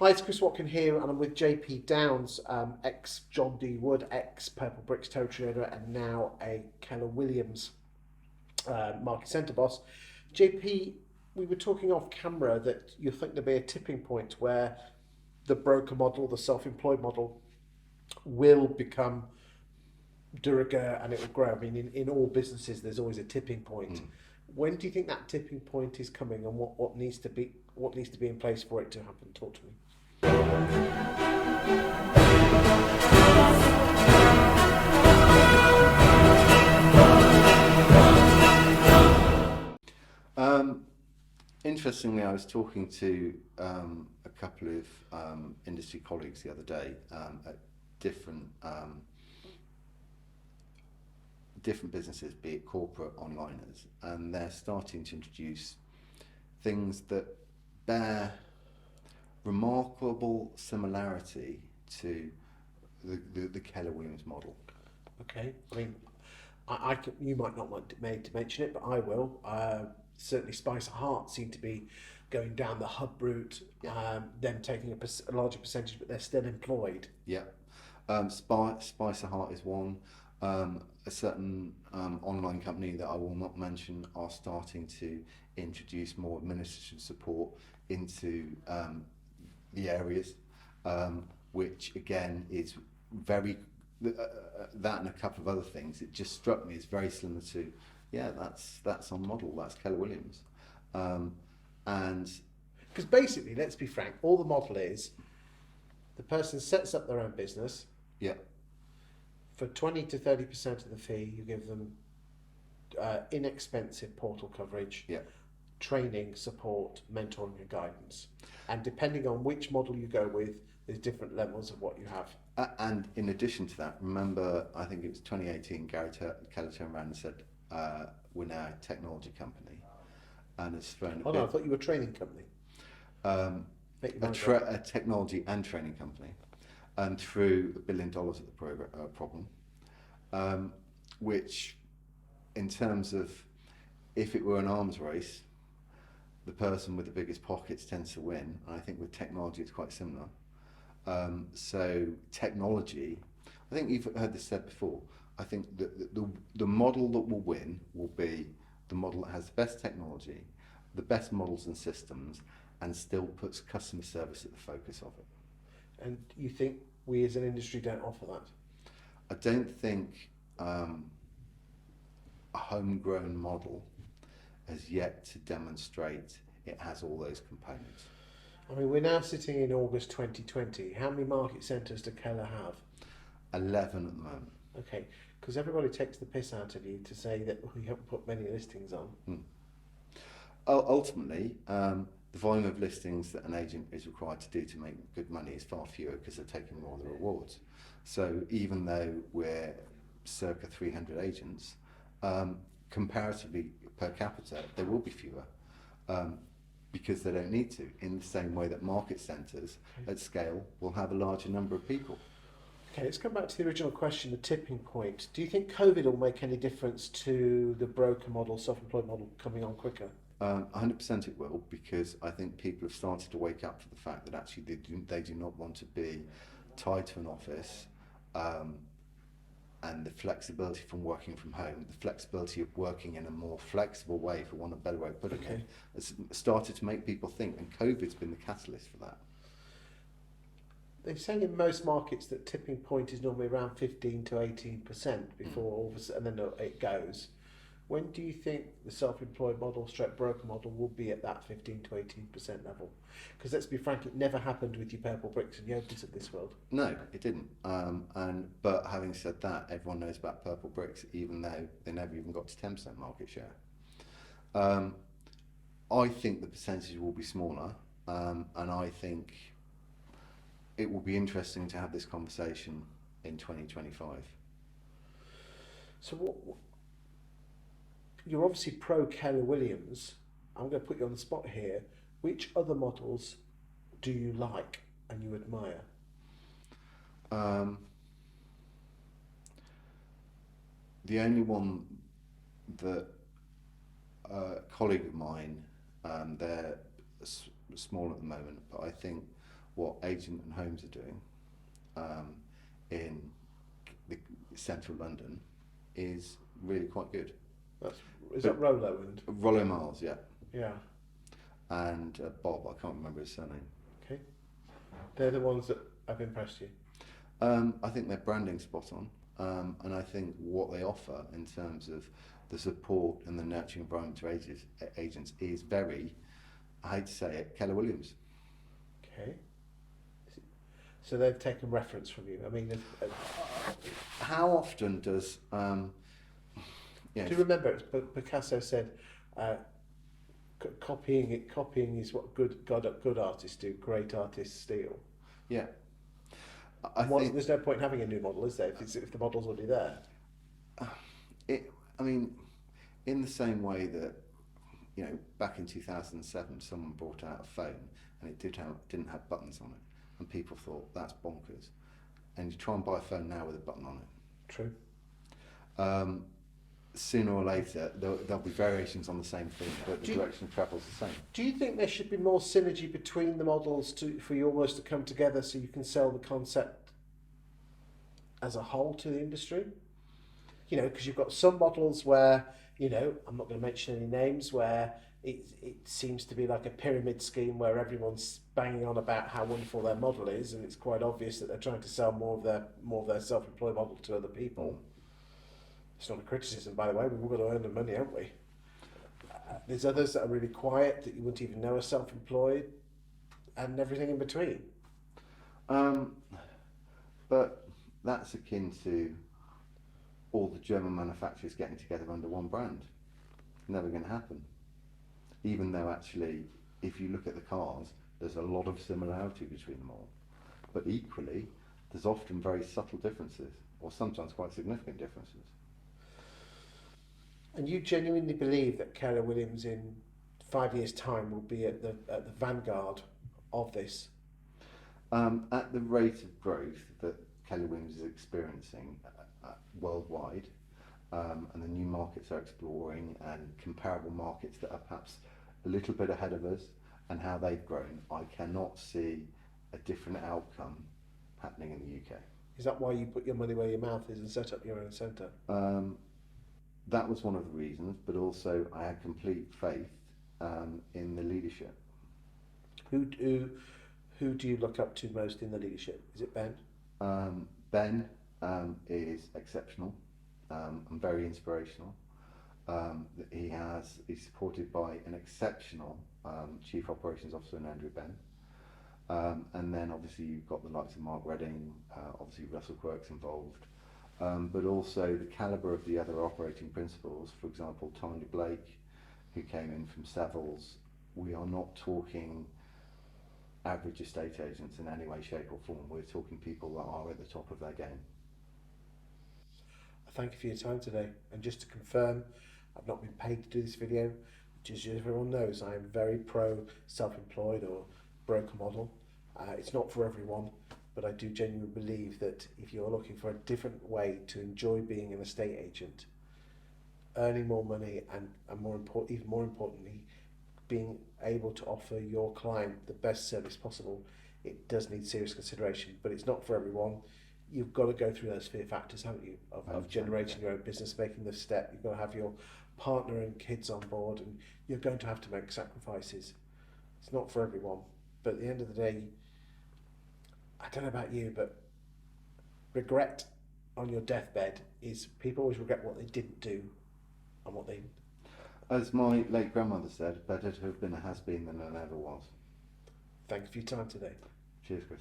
Hi, it's Chris Watkin here, and I'm with JP Downs, ex John D. Wood, ex Purplebricks territory owner, and now a Keller Williams market centre boss. JP, we were talking off camera that you think there'll be a tipping point where the broker model, the self-employed model, will become de rigueur and it will grow. I mean, in all businesses, there's always a tipping point. When do you think that tipping point is coming, and what needs to be in place for it to happen? Talk to me. Interestingly, I was talking to a couple of industry colleagues the other day at different different businesses, be it corporate onliners, and they're starting to introduce things that bear remarkable similarity to the Keller Williams model. Okay, I mean, you might not want to mention it, but I will. Certainly, Spiceheart seem to be going down the hub route. Yeah. Them taking a larger percentage, but they're still employed. Yeah, Spiceheart is one. A certain online company that I will not mention are starting to introduce more administrative support into the areas, which again is very that and a couple of other things. It just struck me as very similar to, that's our model. That's Keller Williams, and because basically, let's be frank, all the model is the person sets up their own business. yeah, For 20 to 30% of the fee, you give them inexpensive portal coverage, yeah, training, support, mentoring, and guidance. And depending on which model you go with, there's different levels of what you have. and in addition to that, remember, I think it was 2018. Keller turned around and said, "We're now a technology company," and has thrown. Oh no, I thought you were a training company. A technology and training company, and threw $1 billion at the problem, which, in terms of, if it were an arms race, the person with the biggest pockets tends to win. And I think with technology it's quite similar. So technology, I think you've heard this said before, I think the model that will win will be the model that has the best technology, the best models and systems, and still puts customer service at the focus of it. And you think we as an industry don't offer that? I don't think a homegrown model has yet to demonstrate it has all those components. I mean, we're now sitting in August 2020. How many market centres do Keller have? 11 at the moment. Okay, because everybody takes the piss out of you to say that we haven't put many listings on. Ultimately, the volume of listings that an agent is required to do to make good money is far fewer because they're taking more of the rewards. So even though we're circa 300 agents, comparatively per capita, there will be fewer because they don't need to, in the same way that market centres at scale will have a larger number of people. Okay, let's come back to the original question, the tipping point. Do you think COVID will make any difference to the broker model, self-employed model coming on quicker? 100% it will, because I think people have started to wake up to the fact that actually they do not want to be tied to an office, and the flexibility from working from home, the flexibility of working in a more flexible way, for want of a better way of putting it, has started to make people think, and COVID's been the catalyst for that. They're saying in most markets that tipping point is normally around 15 to 18% before all of a sudden, and then it goes. When do you think the self-employed model, stroke broker model, will be at that 15 to 18% level? Because let's be frank, it never happened with your Purplebricks and Yokers of this world. No, it didn't. But having said that, everyone knows about Purplebricks, even though they never even got to 10% market share. I think the percentage will be smaller, and I think it will be interesting to have this conversation in 2025. So you're obviously pro Keller Williams. I'm going to put you on the spot here. Which other models do you like and you admire? The only one that a colleague of mine, they're small at the moment, but I think what Agent and Homes are doing in the central London is really quite good. Is that Rollo and Rollo Miles, yeah, yeah? and Bob, I can't remember his surname. Okay, they're the ones that have impressed you. I think their branding's spot on, and I think what they offer in terms of the support and the nurturing environment to agents is very, I hate to say it, Keller Williams. Okay, so they've taken reference from you. I mean, How often does do you remember? Picasso said, "Copying is what good artists do. Great artists steal." Yeah, I And think there's no point in having a new model, is there? If the model's already there. I mean, in the same way that, you know, back in 2007, someone brought out a phone and it didn't have buttons on it, and people thought that's bonkers. And you try and buy a phone now with a button on it. True. Sooner or later, there'll be variations on the same thing, but the direction of travel is the same. Do you think there should be more synergy between the models for you almost to come together so you can sell the concept as a whole to the industry? You know, because you've got some models where, you know, I'm not going to mention any names, where it seems to be like a pyramid scheme where everyone's banging on about how wonderful their model is, and it's quite obvious that they're trying to sell more of their self-employed model to other people. It's not a criticism, by the way. We've all got to earn the money, haven't we? There's others that are really quiet that you wouldn't even know are self-employed, and everything in between. But that's akin to all the German manufacturers getting together under one brand. Never going to happen. Even though actually, if you look at the cars, there's a lot of similarity between them all. But equally, there's often very subtle differences, or sometimes quite significant differences. And you genuinely believe that Keller Williams in 5 years' time will be at the vanguard of this? At the rate of growth that Keller Williams is experiencing worldwide, and the new markets are exploring, and comparable markets that are perhaps a little bit ahead of us, and how they've grown, I cannot see a different outcome happening in the UK. Is that why you put your money where your mouth is and set up your own centre? That was one of the reasons, but also I had complete faith in the leadership. Who do you look up to most in the leadership? Is it Ben? Ben is exceptional and very inspirational. He's supported by an exceptional Chief Operations Officer in Andrew Ben. And then obviously you've got the likes of Mark Redding, obviously Russell Quirk's involved. But also the calibre of the other operating principals, for example, Tanya Blake, who came in from Savills. We are not talking average estate agents in any way, shape or form. We're talking people that are at the top of their game. I thank you for your time today. And just to confirm, I've not been paid to do this video. Just as everyone knows, I am very pro self-employed or broker model. It's not for everyone. But I do genuinely believe that if you're looking for a different way to enjoy being an estate agent, earning more money and even more importantly, being able to offer your client the best service possible, it does need serious consideration. But it's not for everyone. You've got to go through those fear factors, haven't you? Of generating your own business, making the step. You've got to have your partner and kids on board, and you're going to have to make sacrifices. It's not for everyone. But at the end of the day, I don't know about you, but regret on your deathbed is people always regret what they didn't do and what they... As my late grandmother said, better to have been a has-been than a never was. Thank you for your time today. Cheers, Chris.